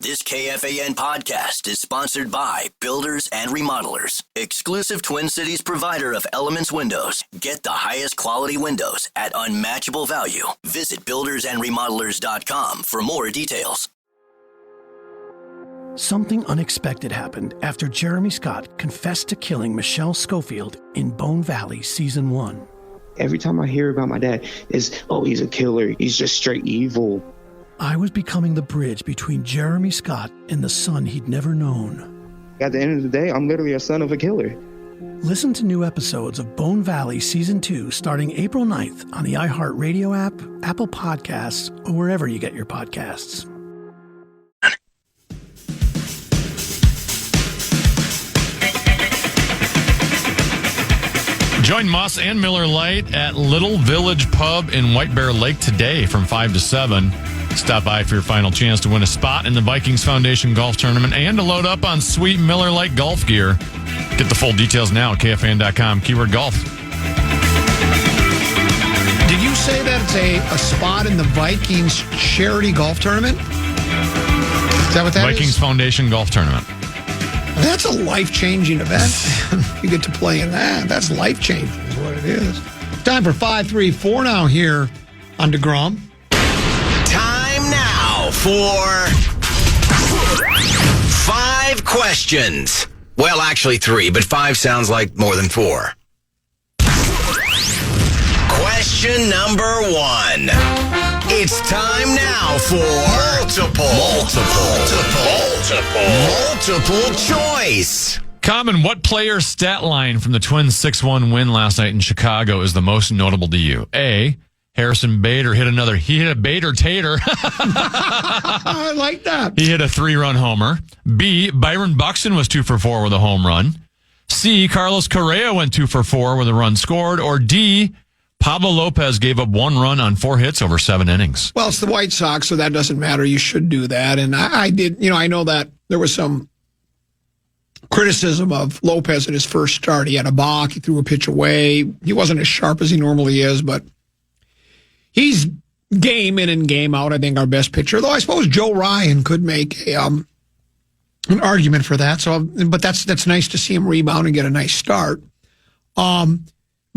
This KFAN podcast is sponsored by Builders and Remodelers, exclusive Twin Cities provider of Elements Windows. Get the highest quality windows at unmatchable value. Visit buildersandremodelers.com for more details. Something unexpected happened after Jeremy Scott confessed to killing Michelle Schofield in Bone Valley Season 1. Every time I hear about my dad, it's, oh, he's a killer. He's just straight evil. I was becoming the bridge between Jeremy Scott and the son he'd never known. At the end of the day, I'm literally a son of a killer. Listen to new episodes of Bone Valley Season 2 starting April 9th on the iHeartRadio app, Apple Podcasts, or wherever you get your podcasts. Join Moss and Miller Lite at Little Village Pub in White Bear Lake today from 5 to 7. Stop by for your final chance to win a spot in the Vikings Foundation Golf Tournament and to load up on sweet Miller Lite golf gear. Get the full details now at KFAN.com, keyword golf. Did you say that it's a spot in the Vikings charity golf tournament? Is that what that Vikings is? Foundation Golf Tournament. That's a life-changing event. You get to play in that. That's life-changing is what it is. Time for 5-3-4 now here on DeGrom. Time now for 5 questions. Well, actually 3, but 5 sounds like more than 4. Question number 1. It's time now for multiple choice. Common, what player's stat line from the Twins' 6-1 win last night in Chicago is the most notable to you? A, Harrison Bader hit a Bader tater. I like that. He hit a 3-run homer. B, Byron Buxton was 2 for 4 with a home run. C, Carlos Correa went 2 for 4 with a run scored. Or D, Pablo Lopez gave up 1 run on 4 hits over 7 innings. Well, it's the White Sox, so that doesn't matter. You should do that. And I did, I know that there was some criticism of Lopez in his first start. He had a balk. He threw a pitch away. He wasn't as sharp as he normally is, but he's game in and game out, I think, our best pitcher. Though I suppose Joe Ryan could make an argument for that. But that's nice to see him rebound and get a nice start.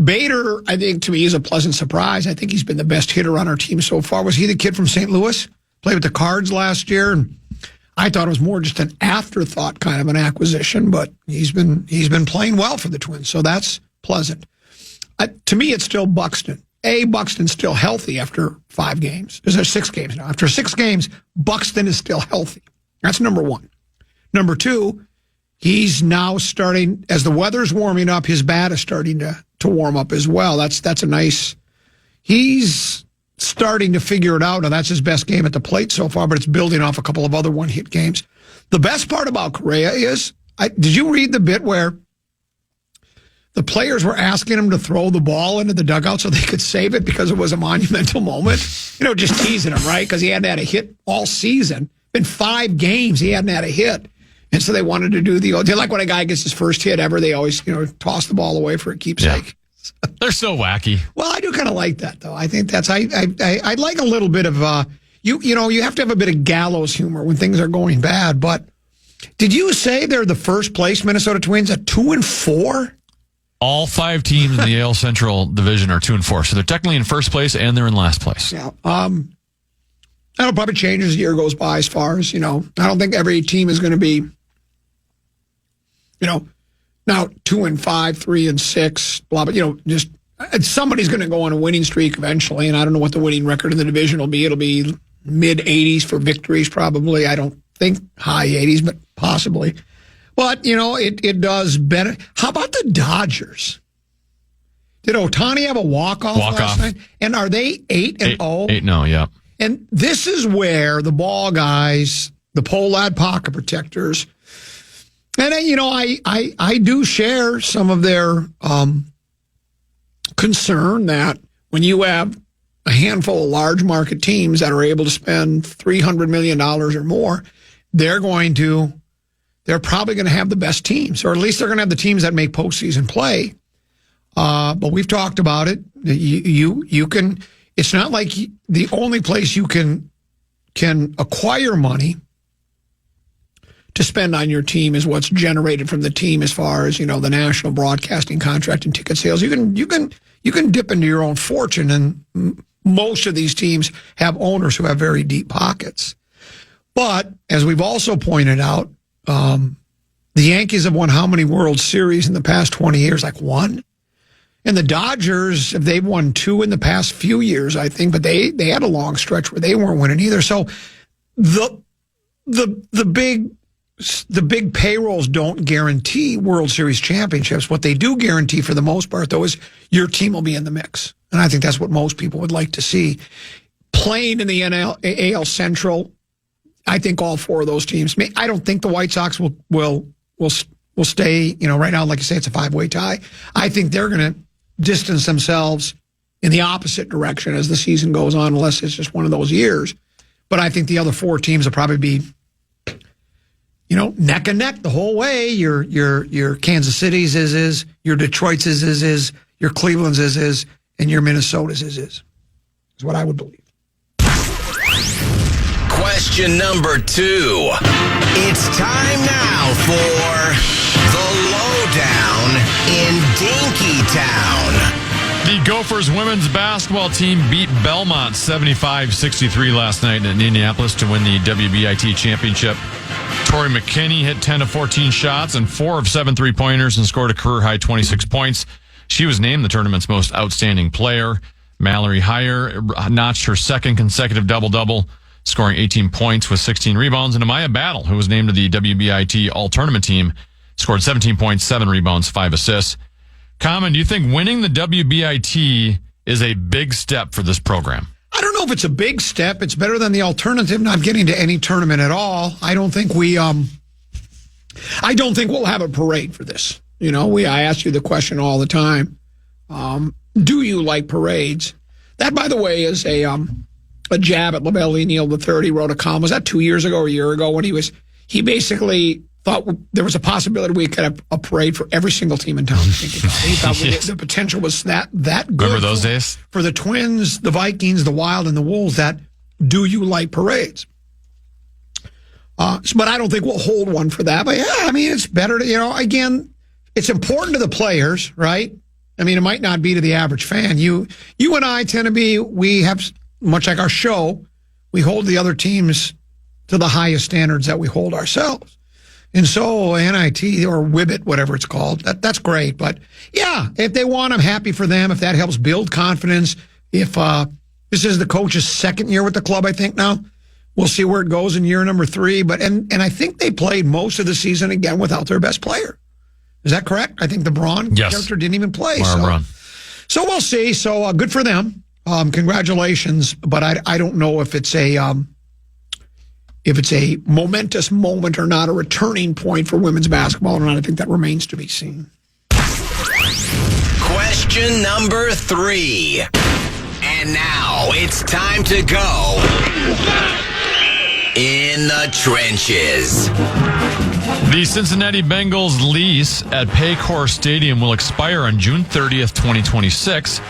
Bader, I think, to me, is a pleasant surprise. I think he's been the best hitter on our team so far. Was he the kid from St. Louis? Played with the Cards last year, and I thought it was more just an afterthought kind of an acquisition, but he's been playing well for the Twins, so that's pleasant. To me, it's still Buxton. Buxton's still healthy after 5 games. There's 6 games now. After 6 games, Buxton is still healthy. That's number 1. Number 2, he's now starting, as the weather's warming up, his bat is starting to warm up as well. That's a nice, he's starting to figure it out. Now, that's his best game at the plate so far, but it's building off a couple of other one-hit games. The best part about Correa is, did you read the bit where the players were asking him to throw the ball into the dugout so they could save it because it was a monumental moment? Just teasing him, right? Because he hadn't had a hit all season. Been 5 games, he hadn't had a hit. And so they wanted to do they like when a guy gets his first hit ever, they always, toss the ball away for a keepsake. Yeah. They're so wacky. Well, I do kind of like that, though. I think that's, I'd like a little bit of, you have to have a bit of gallows humor when things are going bad. But did you say they're the first place Minnesota Twins at 2-4? All 5 teams in the AL Central Division are 2-4. So they're technically in first place and they're in last place. Yeah. That'll probably change as the year goes by as far as, I don't think every team is going to be, now 2-5, 3-6, blah, but, just somebody's going to go on a winning streak eventually. And I don't know what the winning record in the division will be. It'll be mid-80s for victories, probably. I don't think high 80s, but possibly. But, it does better. How about the Dodgers? Did Ohtani have a walk-off last night? And are they 8-0? 8-0, yeah. And this is where the ball guys, the Pohlad pocket protectors, and I do share some of their concern that when you have a handful of large market teams that are able to spend $300 million or more, they're probably going to have the best teams, or at least they're going to have the teams that make postseason play. But we've talked about it. You can. It's not like the only place you can acquire money to spend on your team is what's generated from the team as far as, the national broadcasting contract and ticket sales. You can dip into your own fortune, and most of these teams have owners who have very deep pockets. But as we've also pointed out, the Yankees have won how many World Series in the past 20 years? Like one? And the Dodgers, they've won 2 in the past few years, I think, but they had a long stretch where they weren't winning either. So the big payrolls don't guarantee World Series championships. What they do guarantee for the most part, though, is your team will be in the mix. And I think that's what most people would like to see. Playing in the AL Central, I think all 4 of those teams. I don't think the White Sox will stay, right now, like you say, it's a 5-way tie. I think they're going to distance themselves in the opposite direction as the season goes on, unless it's just one of those years. But I think the other 4 teams will probably be, neck and neck the whole way. Your Kansas City's is, your Detroit's is, your Cleveland's is, and your Minnesota's is what I would believe. Question number 2. It's time now for the lowdown in Dinkytown. The Gophers women's basketball team beat Belmont 75-63 last night in Indianapolis to win the WBIT championship. Tori McKinney hit 10 of 14 shots and 4 of 7 3-pointers and scored a career-high 26 points. She was named the tournament's most outstanding player. Mallory Heyer notched her second consecutive double-double, scoring 18 points with 16 rebounds. And Amaya Battle, who was named to the WBIT All-Tournament team, scored 17 points, 7 rebounds, 5 assists. Common, do you think winning the WBIT is a big step for this program? I don't know if it's a big step. It's better than the alternative not getting to any tournament at all. I don't think we'll have a parade for this. I ask you the question all the time. Do you like parades? That, by the way, is a jab at LaVelle E. Neal III. He wrote a column. Was that 2 years ago or a year ago when he basically thought there was a possibility we could have a parade for every single team in town. He thought the potential was that good. Remember those days? For the Twins, the Vikings, the Wild, and the Wolves, that do you like parades? But I don't think we'll hold one for that. But it's better to, again, it's important to the players, right? It might not be to the average fan. You and I we have, much like our show, we hold the other teams to the highest standards that we hold ourselves. And so NIT or WIBIT, whatever it's called, that's great. But yeah, if they want, I'm happy for them. If that helps build confidence. If this is the coach's second year with the club, I think now. We'll see where it goes in year number 3. But and I think they played most of the season again without their best player. Is that correct? I think the Braun character didn't even play. So we'll see. So good for them. Congratulations. But I don't know if it's a momentous moment or not, a returning point for women's basketball or not. I think that remains to be seen. Question number 3. And now it's time to go in the trenches. The Cincinnati Bengals lease at Paycor Stadium will expire on June 30th, 2026,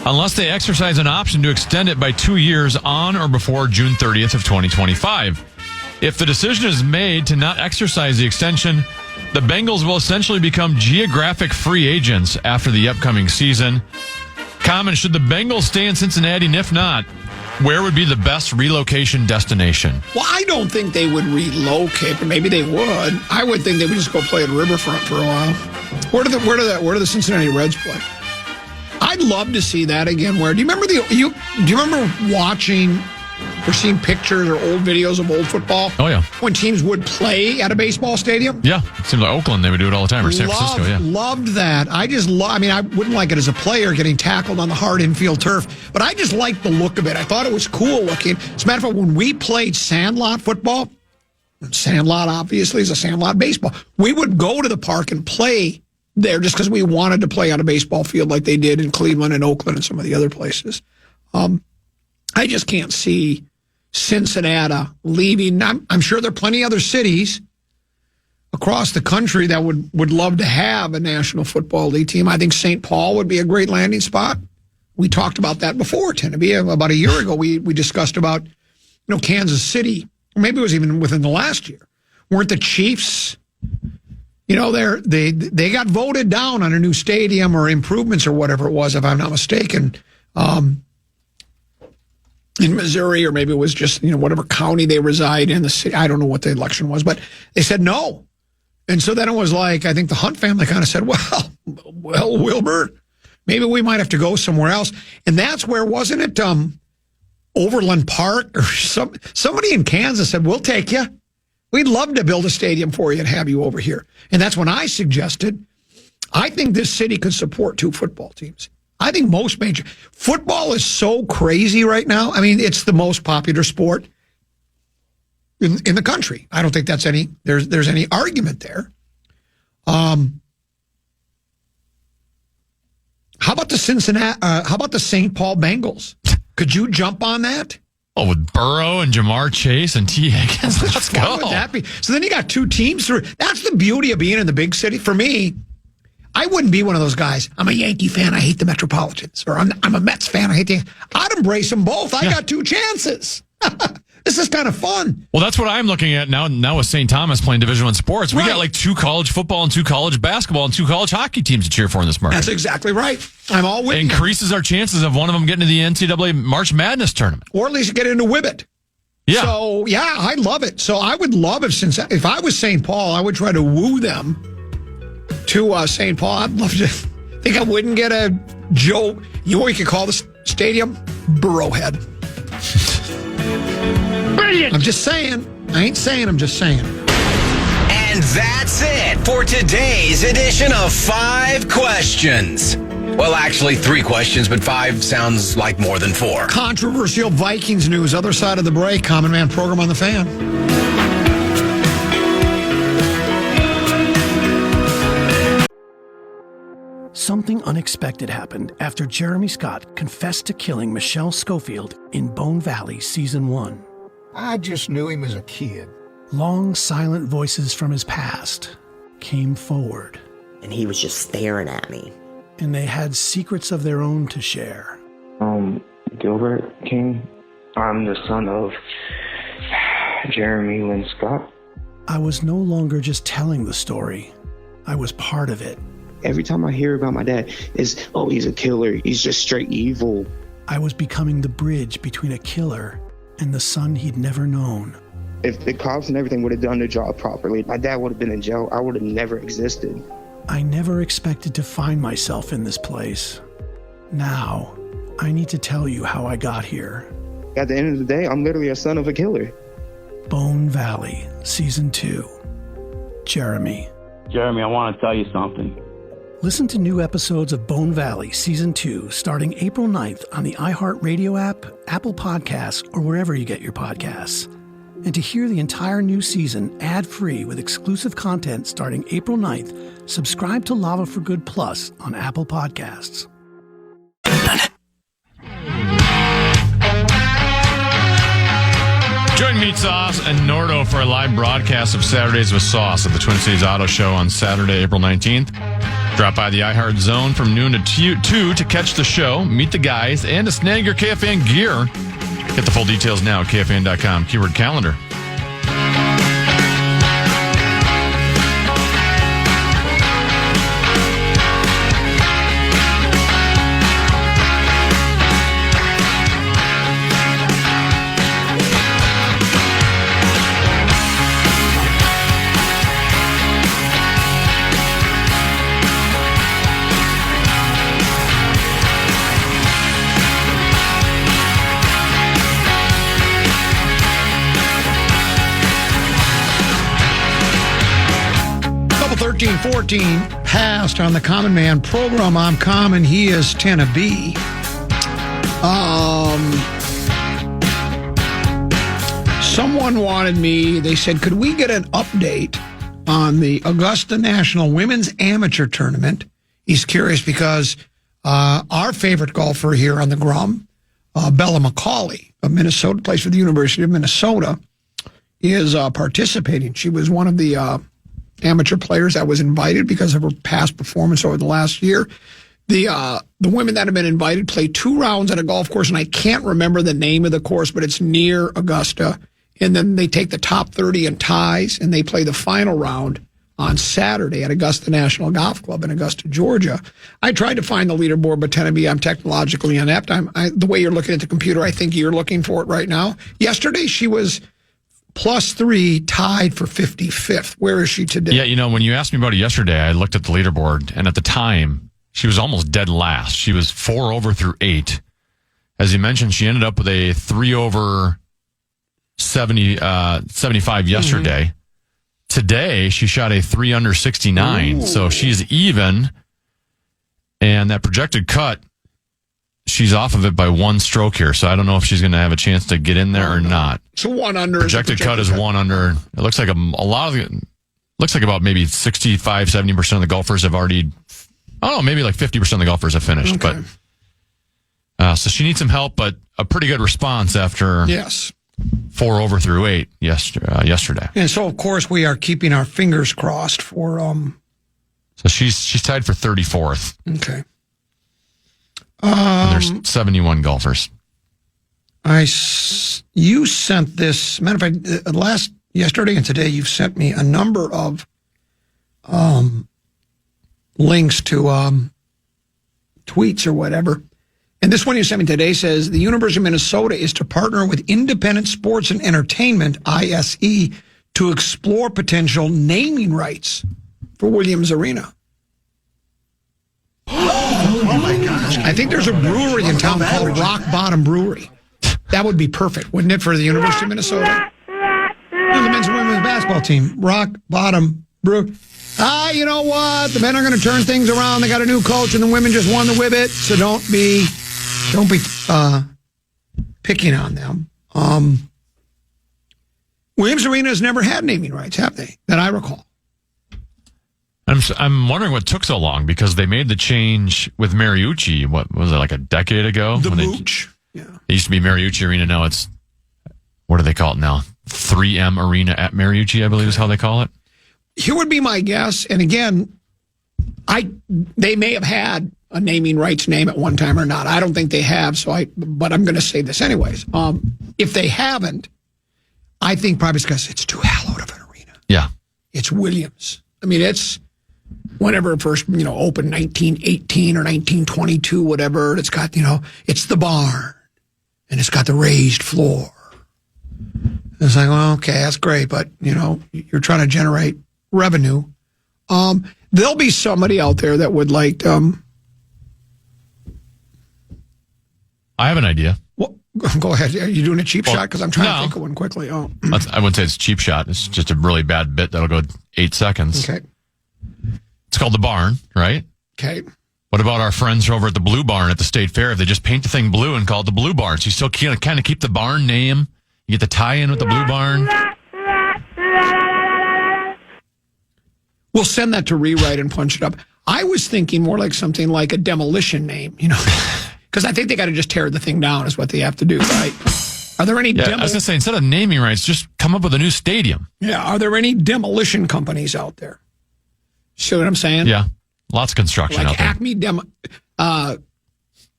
unless they exercise an option to extend it by 2 years on or before June 30th of 2025. If the decision is made to not exercise the extension, the Bengals will essentially become geographic free agents after the upcoming season. Common, should the Bengals stay in Cincinnati, and if not, where would be the best relocation destination? Well, I don't think they would relocate, but maybe they would. I would think they would just go play at Riverfront for a while. Where do the Cincinnati Reds play? I'd love to see that again. Do you remember do you remember watching or seeing pictures or old videos of old football? Oh, yeah. When teams would play at a baseball stadium? Yeah. It seems like Oakland, they would do it all the time, or San Francisco, yeah. Loved that. I wouldn't like it as a player getting tackled on the hard infield turf, but I just liked the look of it. I thought it was cool looking. As a matter of fact, when we played sandlot football, sandlot obviously is a sandlot baseball, we would go to the park and play there just because we wanted to play on a baseball field like they did in Cleveland and Oakland and some of the other places. I just can't see Cincinnati leaving. I'm sure there are plenty of other cities across the country that would love to have a National Football League team. I think St. Paul would be a great landing spot. We talked about that before, Tennessee. About a year ago, we discussed about Kansas City, or maybe it was even within the last year, weren't the Chiefs, they got voted down on a new stadium or improvements or whatever it was, if I'm not mistaken, in Missouri, or maybe it was just, whatever county they reside in, the city. I don't know what the election was, but they said no. And so then it was like, I think the Hunt family kind of said, well, Wilbur, maybe we might have to go somewhere else. And that's where, wasn't it Overland Park or somebody in Kansas said, we'll take you. We'd love to build a stadium for you and have you over here. And that's when I suggested, I think this city could support 2 football teams. I think most major football is so crazy right now. I mean, it's the most popular sport in the country. I don't think there's any argument there. How about the St. Paul Bengals? Could you jump on that? Oh, with Burrow and Jamar Chase and T. Higgins, let's go. Would that be? So then you got 2 teams through. That's the beauty of being in the big city. For me, I wouldn't be one of those guys. I'm a Yankee fan. I hate the Metropolitans. Or I'm a Mets fan. I hate the. I'd embrace them both. I got 2 chances. This is kind of fun. Well, that's what I'm looking at now with St. Thomas playing Division I sports. We got like 2 college football and 2 college basketball and 2 college hockey teams to cheer for in this market. That's exactly right. I'm all with you. Increases our chances of one of them getting to the NCAA March Madness tournament. Or at least get into Wibbit. Yeah. So, yeah, I love it. So I would love if I was St. Paul, I would try to woo them to St. Paul. I'd love to. Think I wouldn't get a Joe, what you could call the stadium? Burrowhead. Brilliant. I'm just saying. I ain't saying, I'm just saying. And that's it for today's edition of 5 Questions. Well, actually 3 questions, but 5 sounds like more than 4. Controversial Vikings news. Other side of the break. Common Man program on the Fan. Something unexpected happened after Jeremy Scott confessed to killing Michelle Schofield in Bone Valley Season 1. I just knew him as a kid. Long, silent voices from his past came forward. And he was just staring at me. And they had secrets of their own to share. Gilbert King. I'm the son of Jeremy Lynn Scott. I was no longer just telling the story. I was part of it. Every time I hear about my dad, he's a killer. He's just straight evil. I was becoming the bridge between a killer and the son he'd never known. If the cops and everything would have done their job properly, my dad would have been in jail. I would have never existed. I never expected to find myself in this place. Now, I need to tell you how I got here. At the end of the day, I'm literally a son of a killer. Bone Valley, Season 2. Jeremy. Jeremy, I want to tell you something. Listen to new episodes of Bone Valley Season 2 starting April 9th on the iHeartRadio app, Apple Podcasts, or wherever you get your podcasts. And to hear the entire new season ad-free with exclusive content starting April 9th, subscribe to Lava for Good Plus on Apple Podcasts. Join Meat Sauce and Nordo for a live broadcast of Saturdays with Sauce at the Twin Cities Auto Show on Saturday, April 19th. Drop by the iHeart Zone from noon to 2 to catch the show, meet the guys, and to snag your KFAN gear. Get the full details now at KFAN.com. Keyword calendar. Couple 13-14 passed on the Common Man program. I'm Common. He is Tana B. Someone wanted me, they said, could we get an update on the Augusta National Women's Amateur Tournament? He's curious because our favorite golfer here on the Grum, Bella McCauley of Minnesota, plays for the University of Minnesota, is participating. She was one of the amateur players that was invited because of her past performance over the last year. The women that have been invited play 2 rounds at a golf course, and I can't remember the name of the course, but it's near Augusta And then they take the top 30 in ties, and they play the final round on Saturday at Augusta National Golf Club in Augusta, Georgia. I tried to find the leaderboard, but tend to be I'm technologically inept. The way you're looking at the computer, I think you're looking for it right now. Yesterday, she was +3, tied for 55th. Where is she today? Yeah, when you asked me about it yesterday, I looked at the leaderboard, and at the time, she was almost dead last. She was 4 over through 8. As you mentioned, she ended up with a 3 over 75 yesterday. Mm-hmm. Today, she shot a 3 under 69, so she's even. And that projected cut, she's off of it by 1 stroke here, so I don't know if she's going to have a chance to get in there or not. So 1 under. Projected cut is 1 under. It looks like looks like about maybe 65, 70% of the golfers have already, I don't know, maybe like 50% of the golfers have finished. Okay. But so she needs some help, but a pretty good response after 4 over through 8 yesterday. And so, of course, we are keeping our fingers crossed for. So she's tied for 34th. Okay. There's 71 golfers. You sent this. Matter of fact, yesterday and today, you've sent me a number of links to tweets or whatever. And this one you sent me today says the University of Minnesota is to partner with Independent Sports and Entertainment, ISE, to explore potential naming rights for Williams Arena. Oh my gosh. I think there's a brewery in town called Rock Bottom Brewery. That would be perfect, wouldn't it, for the University of Minnesota? The men's and women's basketball team, Rock Bottom Brewery. You know what? The men are going to turn things around. They got a new coach, and the women just won the Whibbit, so don't be picking on them. Williams Arena has never had naming rights, have they? That I recall. I'm wondering what took so long, because they made the change with Mariucci. What was it, like a decade ago? The Mooch. Yeah. It used to be Mariucci Arena. Now it's, what do they call it now? 3M Arena at Mariucci, I believe is how they call it. Here would be my guess. And again, they may have had a naming rights name at one time or not. I don't think they have. But I'm going to say this anyways. If they haven't, I think probably it's because it's too hallowed of an arena. Yeah. It's Williams. I mean, it's whenever it first, opened 1918 or 1922, whatever. It's got, it's the barn and it's got the raised floor. It's like, well, okay, that's great. But, you're trying to generate revenue. There'll be somebody out there that would like. I have an idea. Well, go ahead. Are you doing a cheap shot? Because I'm trying to think of one quickly. Oh, I wouldn't say it's a cheap shot. It's just a really bad bit that'll go 8 seconds. Okay. It's called the barn, right? Okay. What about our friends over at the Blue Barn at the State Fair? If they just paint the thing blue and call it the Blue Barn, so you still kind of keep the barn name. You get the tie-in with the Blue Barn. We'll send that to rewrite and punch it up. I was thinking more like something like a demolition name, because I think they got to just tear the thing down is what they have to do, right? Are there any? I was going to say, instead of naming rights, just come up with a new stadium. Yeah. Are there any demolition companies out there? See what I'm saying? Yeah. Lots of construction like out there. Acme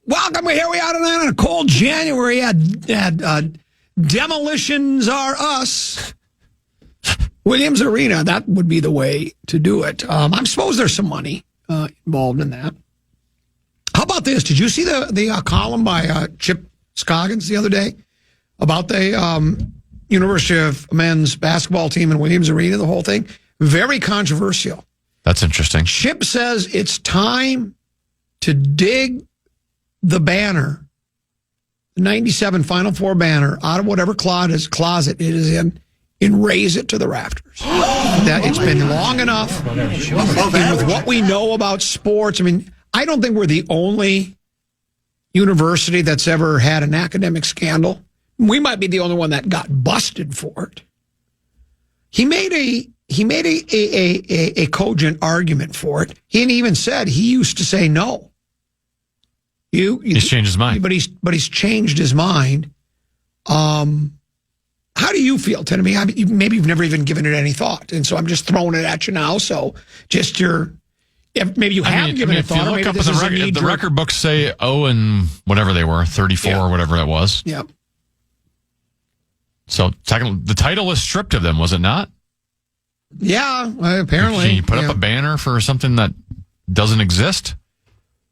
welcome. Here we are tonight on a cold January at Demolitions Are Us. Williams Arena, that would be the way to do it. I suppose there's some money involved in that. How about this? Did you see the column by Chip Scoggins the other day about the University of Men's basketball team in Williams Arena, the whole thing? Very controversial. That's interesting. Chip says it's time to dig the banner, the 97 Final Four banner, out of whatever closet it is in, and raise it to the rafters. That it's been long enough. And with what we know about sports, I mean, I don't think we're the only university that's ever had an academic scandal. We might be the only one that got busted for it. He made a cogent argument for it. He even said he used to say no. He's changed his mind. But he's changed his mind. How do you feel, Ted? I mean, maybe you've never even given it any thought, and so I'm just throwing it at you now. So just maybe you have given it thought. If you look up at the record books say and whatever they were, 34 or whatever it was. Yep. So the title was stripped of them, was it not? Yeah, apparently. Can you put up a banner for something that doesn't exist?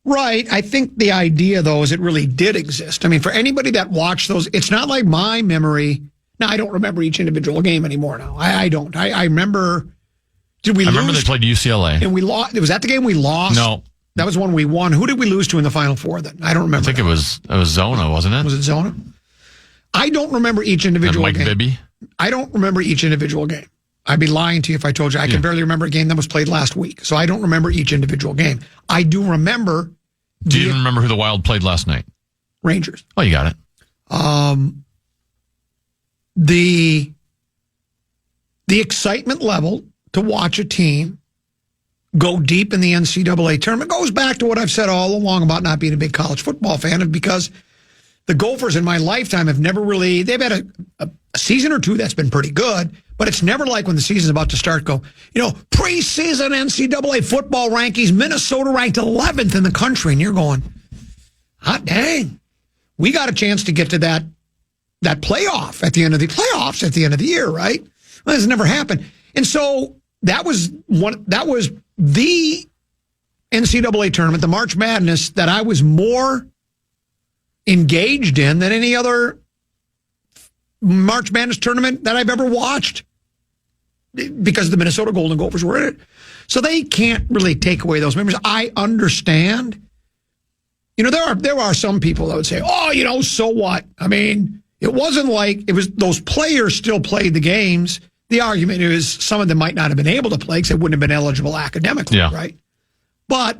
Right. I think the idea, though, is it really did exist. I mean, for anybody that watched those, it's not like my memory. Now, I don't remember each individual game anymore now. I don't. I remember. Did we lose? I remember they played UCLA. And we lost. Was that the game we lost? No. That was one we won. Who did we lose to in the Final Four then? I don't remember. I think it was Zona, wasn't it? Was it Zona? I don't remember each individual and Mike game. Bibby? I don't remember each individual game. I'd be lying to you if I told you. I can barely remember a game that was played last week. So I don't remember each individual game. I do remember. Do you even remember who the Wild played last night? Rangers. Oh, you got it. The excitement level to watch a team go deep in the NCAA tournament goes back to what I've said all along about not being a big college football fan, because the Gophers in my lifetime have never really, they've had a season or two that's been pretty good, but it's never like when the season's about to start go, preseason NCAA football rankings, Minnesota ranked 11th in the country, and you're going, hot dang, we got a chance to get to that playoff at the end of the playoffs at the end of the year, right? Well, that's never happened. And so that was the NCAA tournament, the March Madness, that I was more engaged in than any other March Madness tournament that I've ever watched, because the Minnesota Golden Gophers were in it. So they can't really take away those memories. I understand. There are some people that would say, so what? I mean, it wasn't like it was those players still played the games. The argument is some of them might not have been able to play because they wouldn't have been eligible academically, right? But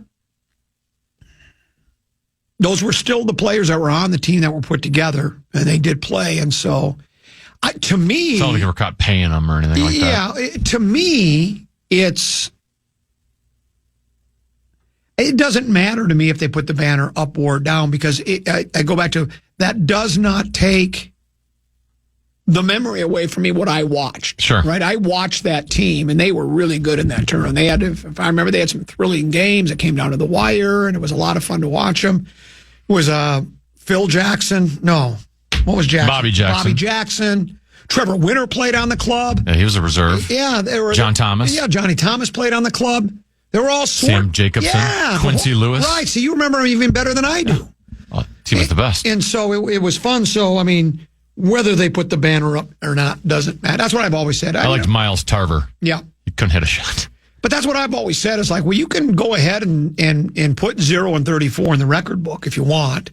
those were still the players that were on the team that were put together, and they did play. And so, to me... It's not like you were caught paying them or anything like that. Yeah, to me, it doesn't matter to me if they put the banner up or down, because I go back to, that does not take the memory away from me what I watched. Sure. Right? I watched that team, and they were really good in that tournament. They had, if I remember, they had some thrilling games that came down to the wire, and it was a lot of fun to watch them. It was Phil Jackson. No. What was Jackson? Bobby Jackson. Bobby Jackson. Trevor Winter played on the club. Yeah, he was a reserve. Yeah. John Thomas. Yeah, Johnny Thomas played on the club. They were all Sam Jacobson. Yeah. Quincy Lewis. Right. So you remember him even better than I do. Well, he was the best. And so it was fun. So, I mean, whether they put the banner up or not doesn't matter. That's what I've always said. I liked Miles Tarver. Yeah. He couldn't hit a shot. But that's what I've always said. Is like, well, you can go ahead and put 0 and 34 in the record book if you want.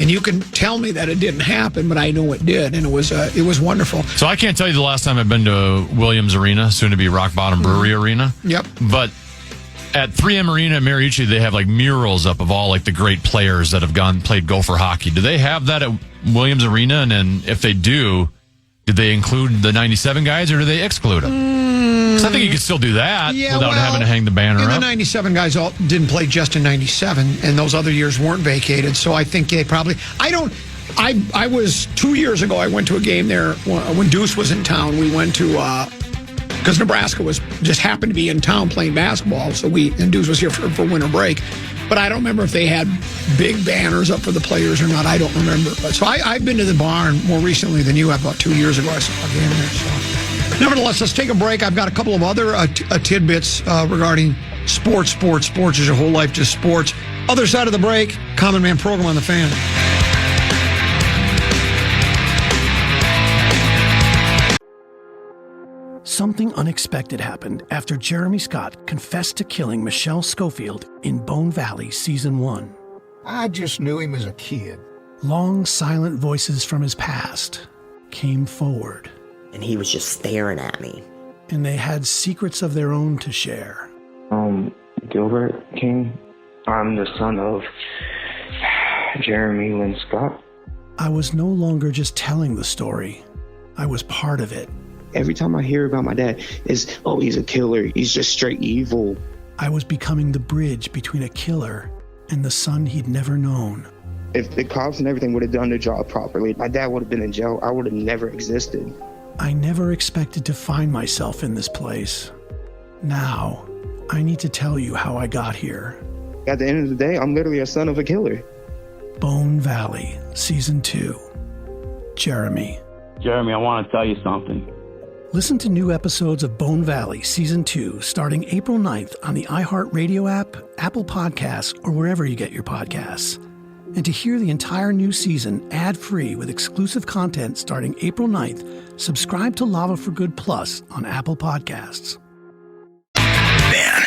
And you can tell me that it didn't happen, but I know it did, and it was wonderful. So I can't tell you the last time I've been to Williams Arena, soon to be Rock Bottom Brewery Arena. Yep. But at 3M Arena at Mariucci, they have like murals up of all like the great players that have played Gopher hockey. Do they have that at Williams Arena? And then if they do they include the 97 guys, or do they exclude them? Because I think you could still do that without having to hang the banner up. The 97 guys all didn't play just in 97, and those other years weren't vacated. So I think they probably... I was 2 years ago, I went to a game there when Deuce was in town. We went to... because Nebraska just happened to be in town playing basketball, and Deuce was here for winter break. But I don't remember if they had big banners up for the players or not. I don't remember. But so I've been to the barn more recently than you have. About 2 years ago, I saw a game there. So, nevertheless, let's take a break. I've got a couple of other tidbits regarding sports. Sports is your whole life, just sports. Other side of the break, Common Man program on the Fan. Something unexpected happened after Jeremy Scott confessed to killing Michelle Schofield in Bone Valley Season 1. I just knew him as a kid. Long, silent voices from his past came forward. And he was just staring at me. And they had secrets of their own to share. Gilbert King. I'm the son of Jeremy Lynn Scott. I was no longer just telling the story. I was part of it. Every time I hear about my dad, it's, oh, he's a killer. He's just straight evil. I was becoming the bridge between a killer and the son he'd never known. If the cops and everything would have done their job properly, my dad would have been in jail. I would have never existed. I never expected to find myself in this place. Now, I need to tell you how I got here. At the end of the day, I'm literally a son of a killer. Bone Valley, Season 2. Jeremy. Jeremy, I want to tell you something. Listen to new episodes of Bone Valley Season 2 starting April 9th on the iHeartRadio app, Apple Podcasts, or wherever you get your podcasts. And to hear the entire new season ad-free with exclusive content starting April 9th, subscribe to Lava for Good Plus on Apple Podcasts. Man.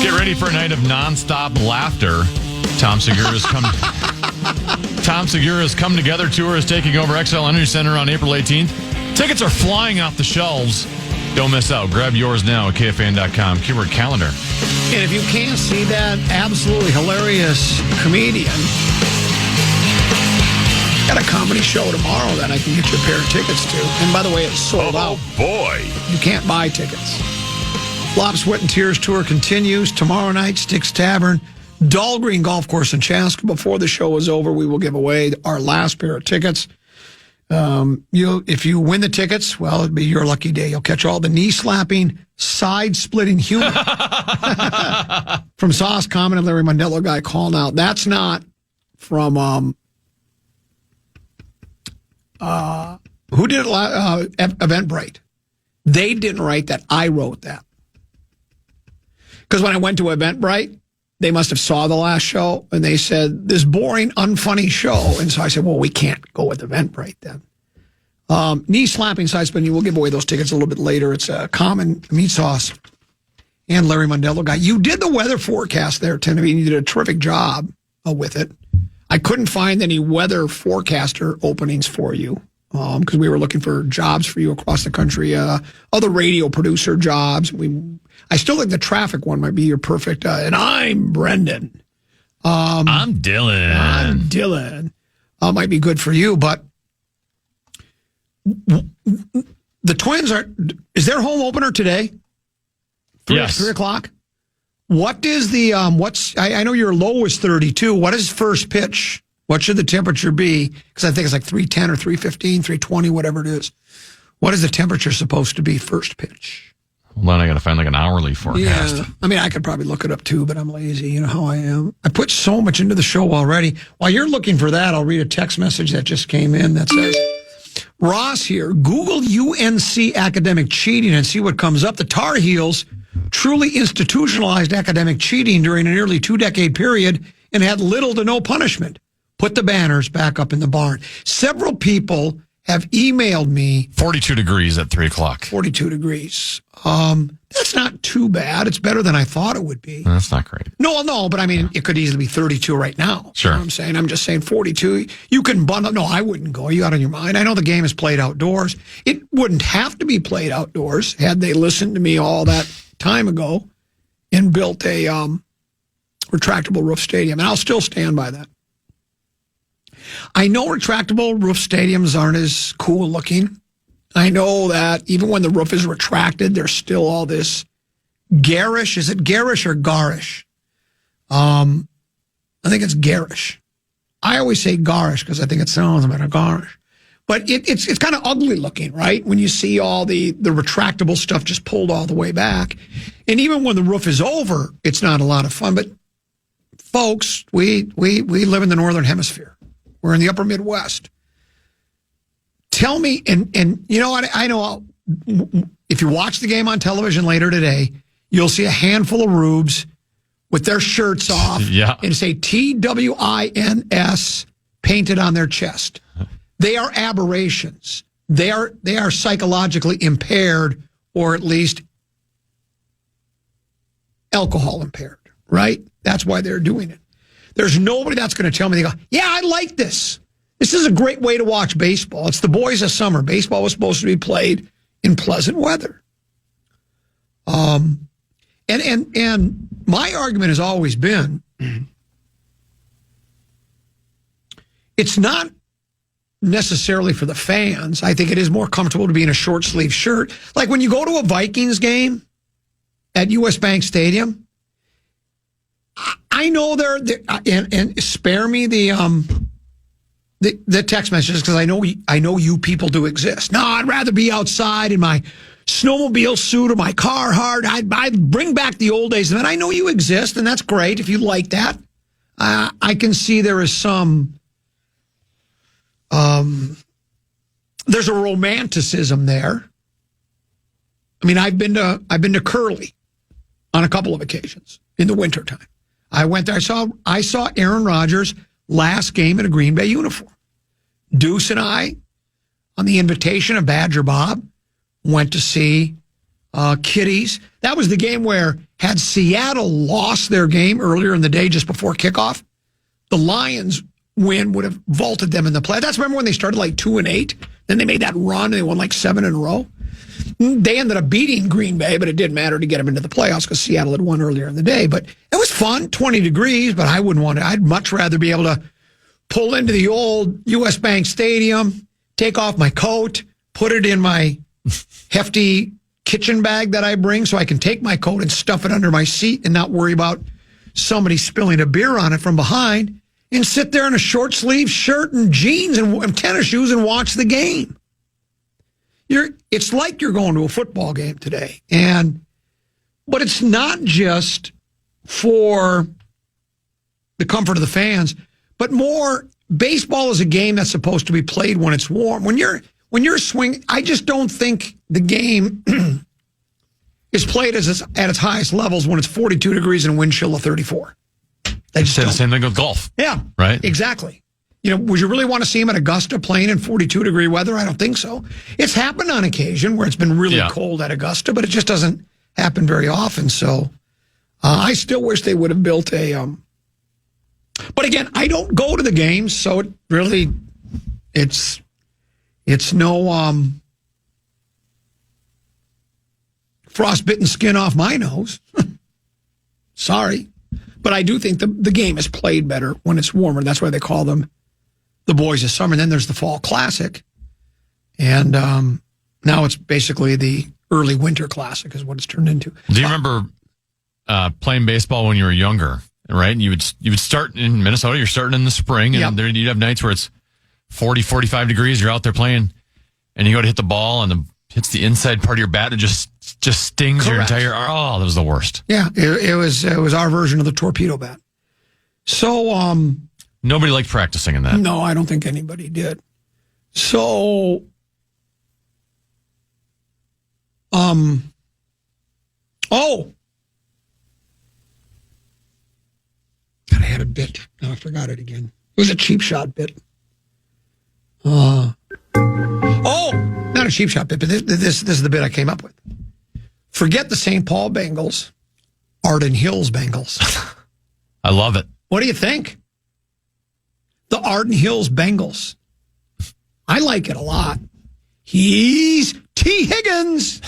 Get ready for a night of nonstop laughter. Tom Segura's Come Together Tour is taking over XL Energy Center on April 18th. Tickets are flying off the shelves. Don't miss out. Grab yours now at KFAN.com. Keyword calendar. And if you can't see that absolutely hilarious comedian, got a comedy show tomorrow that I can get you a pair of tickets to. And by the way, it's sold out. Oh, boy. You can't buy tickets. Flop, Sweat, and Tears Tour continues tomorrow night, Styx Tavern, Dahlgreen Golf Course in Chaska. Before the show is over, we will give away our last pair of tickets. If you win the tickets, well, it'd be your lucky day. You'll catch all the knee-slapping, side-splitting humor from Sauce Common and Larry Mondello guy calling out. That's not from who did it? Eventbrite. They didn't write that. I wrote that. Because when I went to Eventbrite, they must have saw the last show, and they said, this boring, unfunny show. And so I said, well, we can't go with Eventbrite then. Knee-slapping, side-spinning, we'll give away those tickets a little bit later. It's Common, Meat Sauce, and Larry Mondello guy. You did the weather forecast there, Tim. You did a terrific job with it. I couldn't find any weather forecaster openings for you because we were looking for jobs for you across the country, other radio producer jobs. I still think the traffic one might be your perfect. And I'm Brendan. I'm Dylan. Might be good for you, but the Twins is their home opener today? Yes. 3 o'clock? What is the, I know your low is 32. What is first pitch? What should the temperature be? Because I think it's like 310 or 315, 320, whatever it is. What is the temperature supposed to be first pitch? Well, then I got to find like an hourly forecast. Yeah. I mean, I could probably look it up too, but I'm lazy. You know how I am. I put so much into the show already. While you're looking for that, I'll read a text message that just came in that says, Ross here, Google UNC academic cheating and see what comes up. The Tar Heels truly institutionalized academic cheating during a nearly 2-decade period and had little to no punishment. Put the banners back up in the barn. Several people have emailed me. 42 degrees at 3 o'clock. 42 degrees. That's not too bad. It's better than I thought it would be. That's not great. No, but I mean, it could easily be 32 right now. Sure. You know what I'm saying? I'm just saying 42. You can bundle. No, I wouldn't go. Are you out of your mind? I know the game is played outdoors. It wouldn't have to be played outdoors had they listened to me all that time ago and built a retractable roof stadium. And I'll still stand by that. I know retractable roof stadiums aren't as cool looking. I know that even when the roof is retracted, there's still all this garish. Is it garish or garish? I think it's garish. I always say garish because I think it sounds better, garish. But it's kind of ugly looking, right? When you see all the retractable stuff just pulled all the way back. And even when the roof is over, it's not a lot of fun. But folks, we live in the Northern Hemisphere. We're in the upper Midwest. Tell me, and you know what? I know if you watch the game on television later today, you'll see a handful of rubes with their shirts off and say TWINS painted on their chest. They are aberrations. They are psychologically impaired, or at least alcohol impaired, right? That's why they're doing it. There's nobody that's going to tell me, they go, yeah, I like this. This is a great way to watch baseball. It's the boys of summer. Baseball was supposed to be played in pleasant weather. And my argument has always been, it's not necessarily for the fans. I think it is more comfortable to be in a short sleeve shirt. Like when you go to a Vikings game at US Bank Stadium, I know and spare me the text messages because I know you people do exist. No, I'd rather be outside in my snowmobile suit or my Carhartt. I'd bring back the old days. And I know you exist, and that's great if you like that. I can see there is some there's a romanticism there. I mean, I've been to Curly on a couple of occasions in the wintertime. I went there. I saw Aaron Rodgers' last game in a Green Bay uniform. Deuce and I, on the invitation of Badger Bob, went to see Kitties. That was the game where, had Seattle lost their game earlier in the day just before kickoff, the Lions win would have vaulted them in the play. That's remember when they started like 2-8, then they made that run and they won like 7 in a row. They ended up beating Green Bay, but it didn't matter to get them into the playoffs because Seattle had won earlier in the day. But it was fun, 20 degrees, but I wouldn't want to. I'd much rather be able to pull into the old U.S. Bank Stadium, take off my coat, put it in my hefty kitchen bag that I bring so I can take my coat and stuff it under my seat and not worry about somebody spilling a beer on it from behind, and sit there in a short sleeve shirt and jeans and tennis shoes and watch the game. It's like you're going to a football game today. But it's not just for the comfort of the fans, but more, baseball is a game that's supposed to be played when it's warm. When you're swinging, I just don't think the game is played at its highest levels when it's 42 degrees and a wind chill of 34. They just say the same thing with golf. Yeah. Right? Exactly. Would you really want to see him at Augusta playing in 42-degree weather? I don't think so. It's happened on occasion where it's been really cold at Augusta, but it just doesn't happen very often. So I still wish they would have built a... But again, I don't go to the games, so it really... It's no frostbitten skin off my nose. Sorry. But I do think the game is played better when it's warmer. That's why they call them the Boys of Summer. And then there's the Fall Classic. And now it's basically the early Winter Classic is what it's turned into. Do you remember playing baseball when you were younger, right? And you would start in Minnesota. You're starting in the spring, and there you'd have nights where it's 40, 45 degrees. You're out there playing, and you go to hit the ball, and it hits the inside part of your bat, and just stings your entire... Oh, that was the worst. Yeah, it was our version of the torpedo bat. So... Nobody liked practicing in that. No, I don't think anybody did. So... Oh! God, I had a bit. Now I forgot it again. It was a cheap shot bit. Oh! Not a cheap shot bit, but this is the bit I came up with. Forget the St. Paul Bengals, Arden Hills Bengals. I love it. What do you think? The Arden Hills Bengals. I like it a lot. He's T. Higgins.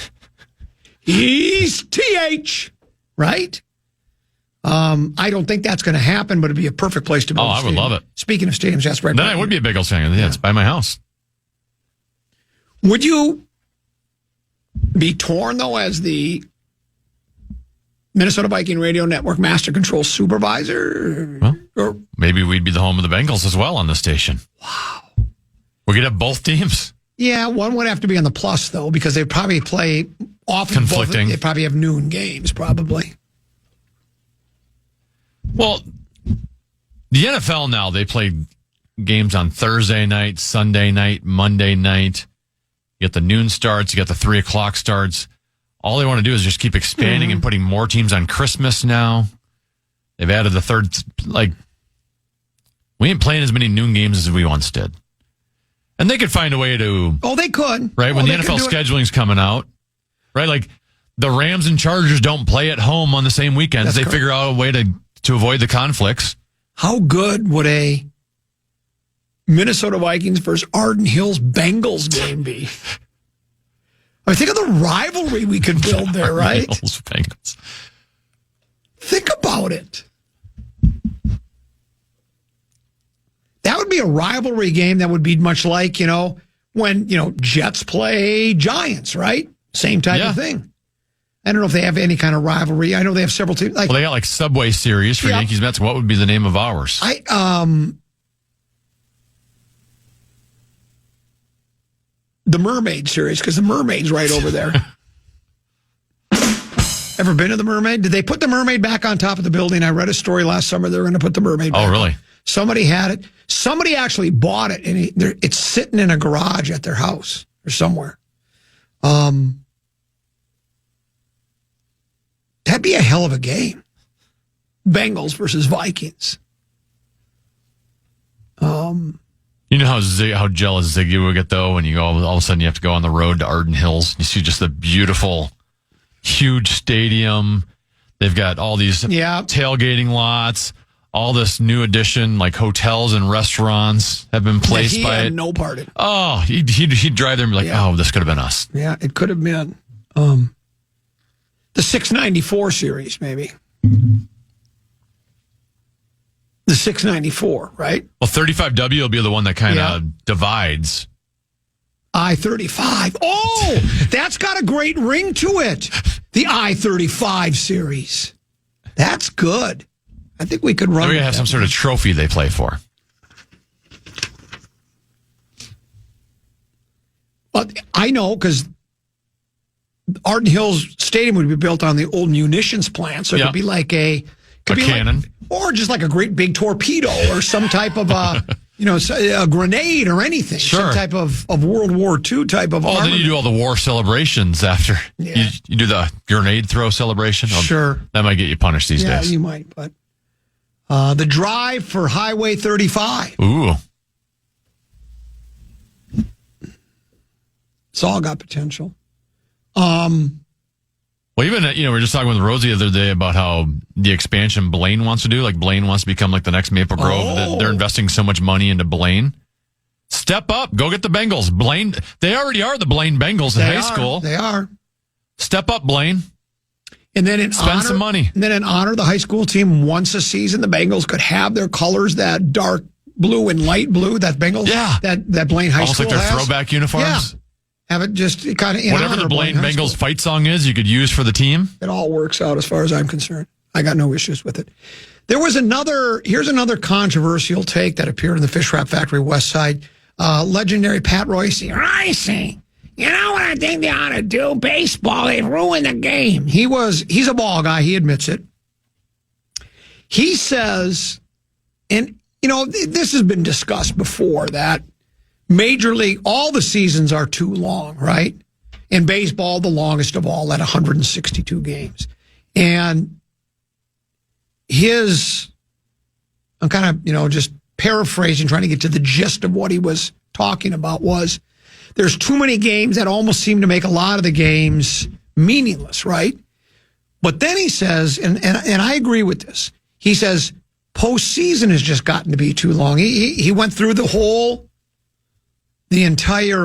He's TH. Right? I don't think that's going to happen, but it'd be a perfect place to build a stadium. I would love it. Speaking of stadiums, that's right. Then I would be a Bengals fan. Yeah, it's by my house. Would you be torn, though, as the Minnesota Viking Radio Network Master Control Supervisor? Well, or maybe we'd be the home of the Bengals as well on the station. Wow. We could have both teams. Yeah, one would have to be on the plus, though, because they probably play often. Conflicting. They probably have noon games, probably. Well, the NFL now, they play games on Thursday night, Sunday night, Monday night. You get the noon starts, you got the 3 o'clock starts. All they want to do is just keep expanding and putting more teams on Christmas now. They've added the third, we ain't playing as many noon games as we once did. And they could find a way to... Oh, they could. Right, when the NFL scheduling's coming out, right? Like, the Rams and Chargers don't play at home on the same weekends. They figure out a way to avoid the conflicts. How good would a Minnesota Vikings versus Arden Hills Bengals game be? I mean, think of the rivalry we could build there, right? Hills Bengals. Think about it. That would be a rivalry game that would be much like, when, Jets play Giants, right? Same type of thing. I don't know if they have any kind of rivalry. I know they have several teams. Well, they got Subway Series for Yankees Mets. What would be the name of ours? The Mermaid Series, because the Mermaid's right over there. Ever been to the Mermaid? Did they put the Mermaid back on top of the building? I read a story last summer they were going to put the Mermaid back. Oh, really? Somebody had it. Somebody actually bought it, and it's sitting in a garage at their house or somewhere. That'd be a hell of a game. Bengals versus Vikings. You know how jealous Ziggy would get, though, when you go, all of a sudden you have to go on the road to Arden Hills. You see just the beautiful, huge stadium. They've got all these tailgating lots. All this new addition, like hotels and restaurants, have been placed by it. No part in it. Oh, he'd drive there and be like, oh, this could have been us. Yeah, it could have been. The 694 series, maybe. The 694, right? Well, 35W will be the one that kind of divides. I-35. Oh, that's got a great ring to it. The I-35 series. That's good. I think we could run. Maybe have some sort of trophy they play for. Well, I know because Arden Hills Stadium would be built on the old munitions plant, so it could be like a cannon, or just like a great big torpedo, or some type of a grenade or anything. Sure. Some type of World War II type of. Oh, then you do all the war celebrations after. Yeah. You do the grenade throw celebration. Sure, that might get you punished these days. Yeah, you might, but. The drive for Highway 35. Ooh. It's all got potential. Well, even, we were just talking with Rosie the other day about how the expansion Blaine wants to do. Like, Blaine wants to become like the next Maple Grove. Oh. They're investing so much money into Blaine. Step up. Go get the Bengals. Blaine, they already are the Blaine Bengals in high school. They are. Step up, Blaine. And then spend some money. And then in honor of the high school team, once a season, the Bengals could have their colors, that dark blue and light blue that Bengals, that Blaine High Almost School like their has. throwback uniforms. Yeah. Have it just kind of in whatever honor the Blaine High Bengals School. fight song is, you could use for the team. It all works out as far as I'm concerned. I got no issues with it. There was here's another controversial take that appeared in the Fish Wrap Factory West Side. Legendary Pat Royce. You know what I think they ought to do? Baseball, they've ruined the game. He's a ball guy. He admits it. He says, and, this has been discussed before, that Major League, all the seasons are too long, right? In baseball, the longest of all at 162 games. And I'm kind of, just paraphrasing, trying to get to the gist of what he was talking about was, there's too many games that almost seem to make a lot of the games meaningless, right? But then he says, and I agree with this, he says, postseason has just gotten to be too long. He went through the entire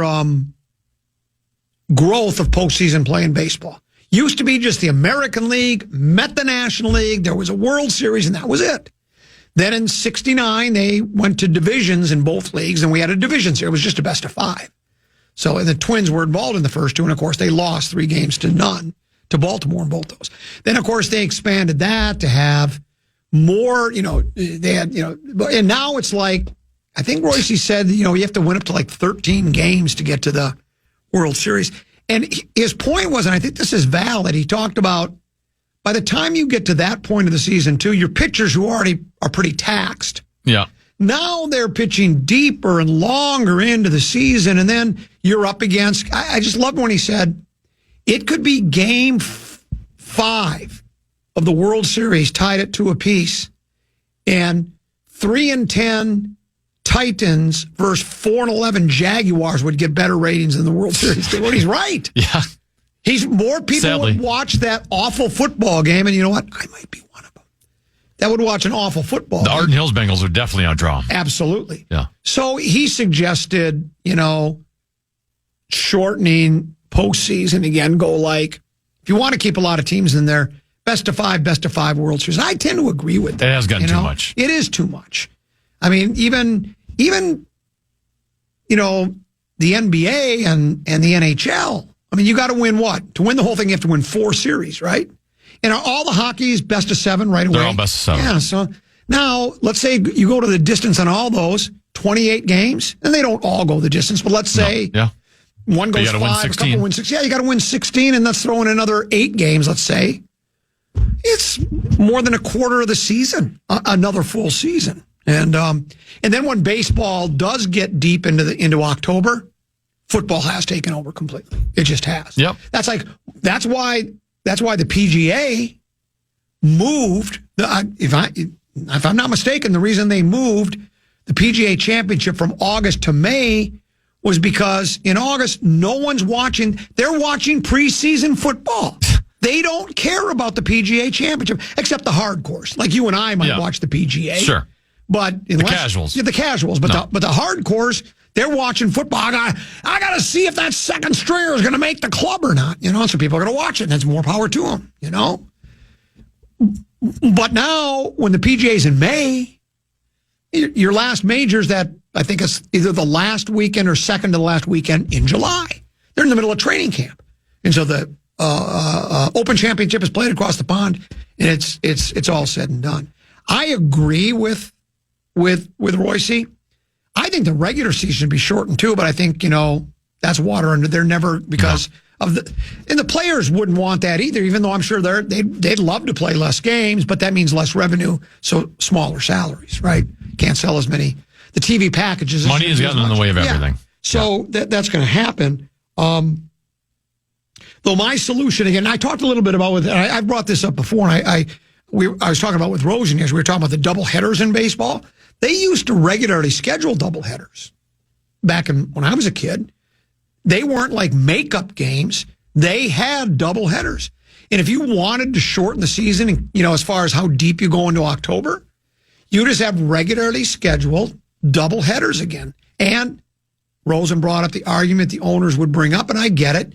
growth of postseason play in baseball. Used to be just the American League, met the National League, there was a World Series, and that was it. Then in 1969, they went to divisions in both leagues, and we had a division series. It was just a best of 5. So the Twins were involved in the first 2, and of course they lost 3-0 to Baltimore in both those. Then of course they expanded that to have more, they had, and now it's like, I think Royce said, you have to win up to like 13 games to get to the World Series. And his point was, and I think this is valid, he talked about by the time you get to that point of the season too, your pitchers who already are pretty taxed. Yeah. Now they're pitching deeper and longer into the season, and then you're up against, I just loved when he said, it could be game 5 of the World Series tied at 2 apiece, and 3-10 Titans versus 4-11 Jaguars would get better ratings than the World Series. He's right. Yeah. More people would watch that awful football game, and you know what? I might be one of them that would watch an awful football game. The Arden Hills Bengals would definitely outdraw them. Absolutely. Yeah. So he suggested, shortening postseason again, go like, if you want to keep a lot of teams in there, best of 5 World Series. I tend to agree with that. It has gotten too much. It is too much. I mean, even the NBA and the NHL. I mean, you got to win what? To win the whole thing, you have to win 4 series, right? And are all the hockey's best of 7 right away? They're all best of 7. Yeah, so now let's say you go to the distance on all those, 28 games, and they don't all go the distance, but let's say one goes 5, a couple win 6. Yeah, you got to win 16, and let's throw in another 8 games, let's say. It's more than a quarter of the season, another full season. And then when baseball does get deep into October, football has taken over completely. It just has. Yep. That's why the PGA moved. If I'm not mistaken, the reason they moved the PGA Championship from August to May was because in August no one's watching. They're watching preseason football. They don't care about the PGA Championship except the hardcores, like you and I might watch the PGA. Sure. But the casuals. Yeah, the casuals. But the hardcores, they're watching football. I got to see if that second stringer is going to make the club or not. So people are going to watch it, and that's more power to them, But now, when the PGA's in May, your last majors that I think is either the last weekend or second to the last weekend in July. They're in the middle of training camp. And so the Open Championship is played across the pond, and it's all said and done. I agree with Royce. I think the regular season should be shortened too, but I think, that's water under. They're never because of and the players wouldn't want that either, even though I'm sure they'd love to play less games, but that means less revenue, so smaller salaries, right? Can't sell as many. The TV packages. Money has gotten in the way of everything. Yeah. So that's going to happen. Though my solution, again, I talked a little bit about I brought this up before, and I was talking about with Rosen yesterday. We were talking about the double headers in baseball. They used to regularly schedule double headers back when I was a kid. They weren't like makeup games. They had double headers. And if you wanted to shorten the season, as far as how deep you go into October, you just have regularly scheduled double headers again. And Rosen brought up the argument the owners would bring up, and I get it.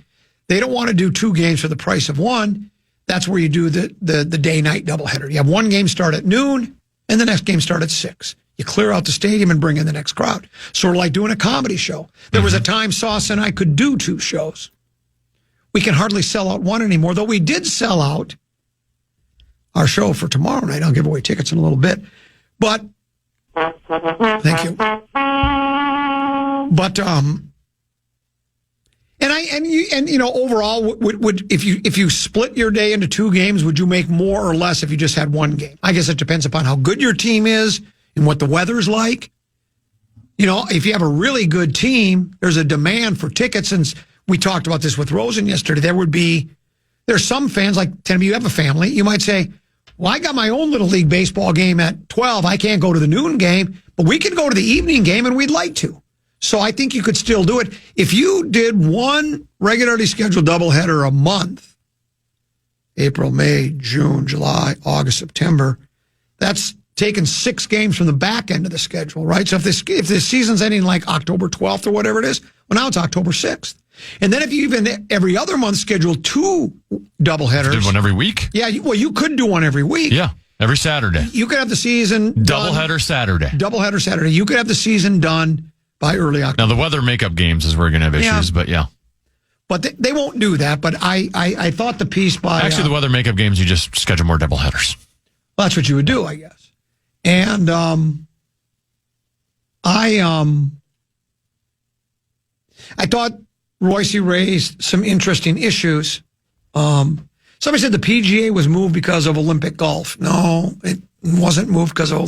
They don't want to do 2 games for the price of 1. That's where you do the day-night doubleheader. You have 1 game start at noon, and the next game start at 6. You clear out the stadium and bring in the next crowd. Sort of like doing a comedy show. There was a time Sauce and I could do 2 shows. We can hardly sell out 1 anymore, though we did sell out our show for tomorrow night. I'll give away tickets in a little bit. But, thank you. But, overall, would if you split your day into 2 games, would you make more or less if you just had 1 game? I guess it depends upon how good your team is and what the weather's like. If you have a really good team, there's a demand for tickets, and we talked about this with Rosen yesterday. There's some fans, like 10 of you have a family, you might say, well, I got my own Little League baseball game at 12. I can't go to the noon game, but we can go to the evening game, and we'd like to. So I think you could still do it. If you did 1 regularly scheduled doubleheader a month, April, May, June, July, August, September, that's taking 6 games from the back end of the schedule, right? So if this season's ending like October 12th or whatever it is, well, now it's October 6th. And then if you even every other month schedule 2 doubleheaders. Did 1 every week? Yeah, you could do 1 every week. Yeah, every Saturday. You could have the season Doubleheader Saturday. Doubleheader Saturday. You could have the season done by early October. Now, the weather makeup games is where you're going to have issues, but yeah. But they won't do that. But I thought the piece by... Actually, the weather makeup games, you just schedule more doubleheaders. Well, that's what you would do, I guess. And I thought Royce raised some interesting issues. Somebody said the PGA was moved because of Olympic golf. No, it wasn't moved because of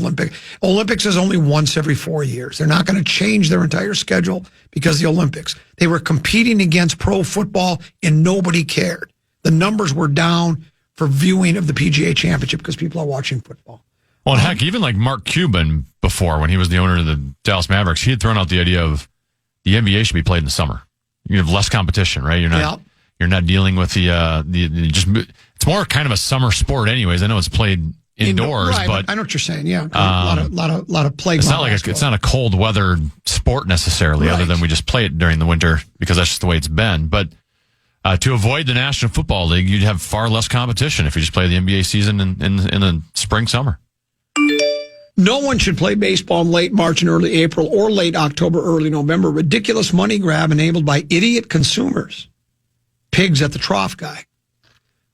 Olympics is only once every 4 years. They're not going to change their entire schedule because of the Olympics. They were competing against pro football, and nobody cared. The numbers were down for viewing of the PGA Championship because people are watching football. Well, and heck, even like Mark Cuban before, when he was the owner of the Dallas Mavericks, he had thrown out the idea of the NBA should be played in the summer. You have less competition, right? You're not dealing with it's more kind of a summer sport anyways. I know it's played indoors, right, but I know what you're saying. Yeah, a lot of play. It's not like it's not a cold weather sport necessarily, other than we just play it during the winter because that's just the way it's been. But to avoid the National Football League, you'd have far less competition if you just play the NBA season in the spring, summer. No one should play baseball in late March and early April or late October, early November. Ridiculous money grab enabled by idiot consumers. Pigs at the Trough guy.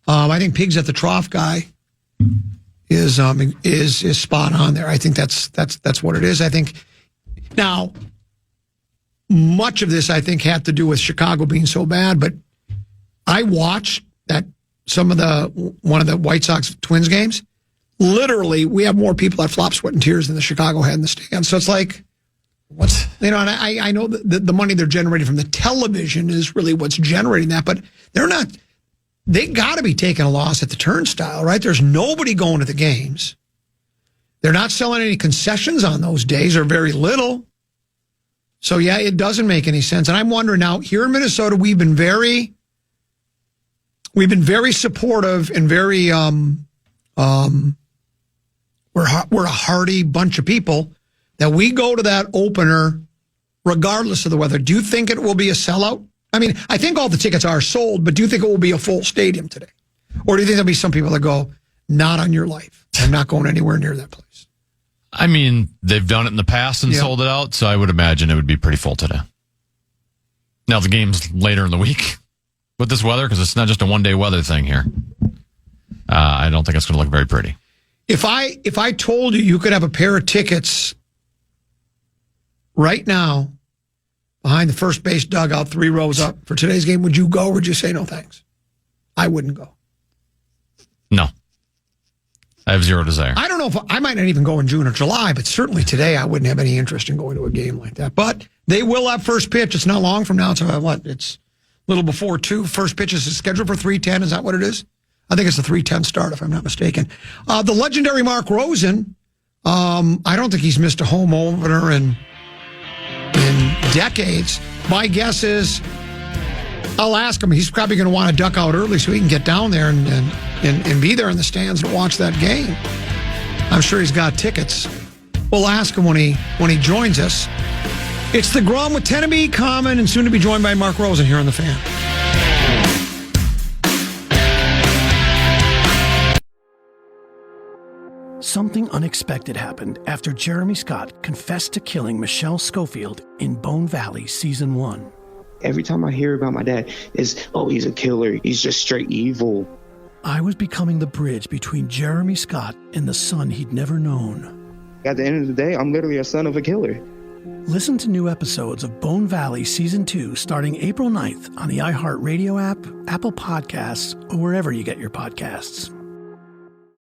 I think Pigs at the Trough guy is spot on there. I think that's what it is. I think now much of this I think had to do with Chicago being so bad, but I watched one of the White Sox Twins games. literally, we have more people at Flop, Sweat, and Tears than the Chicago had in the stands. So it's like, what's, and I know that the money they're generating from the television is really what's generating that, but they got to be taking a loss at the turnstile, right? There's nobody going to the games. They're not selling any concessions on those days, or very little. So, yeah, it doesn't make any sense. And I'm wondering now, here in Minnesota, we've been very supportive and very, we're a hearty bunch of people that we go to that opener regardless of the weather. Do you think it will be a sellout? I mean, I think all the tickets are sold, but do you think it will be a full stadium today? Or do you think there'll be some people that go, not on your life. I'm not going anywhere near that place. I mean, they've done it in the past and sold it out, so I would imagine it would be pretty full today. Now, the game's later in the week with this weather, because it's not just a one-day weather thing here. I don't think it's going to look very pretty. If I told you could have a pair of tickets right now behind the first base dugout 3 rows up for today's game, would you go, or would you say no thanks? I wouldn't go. No. I have zero desire. I don't know if I might not even go in June or July, but certainly today I wouldn't have any interest in going to a game like that. But they will have first pitch. It's not long from now. It's It's a little before 2. First pitch is scheduled for 3:10. Is that what it is? I think it's a 3:10 start, if I'm not mistaken. The legendary Mark Rosen, I don't think he's missed a home opener in decades. My guess is I'll ask him. He's probably going to want to duck out early so he can get down there and be there in the stands and watch that game. I'm sure he's got tickets. We'll ask him when he joins us. It's the Grum with Tenemy, Common, and soon to be joined by Mark Rosen here on The Fan. Something unexpected happened after Jeremy Scott confessed to killing Michelle Schofield in Bone Valley Season 1. Every time I hear about my dad, it's, oh, he's a killer. He's just straight evil. I was becoming the bridge between Jeremy Scott and the son he'd never known. At the end of the day, I'm literally a son of a killer. Listen to new episodes of Bone Valley Season 2 starting April 9th on the iHeartRadio app, Apple Podcasts, or wherever you get your podcasts.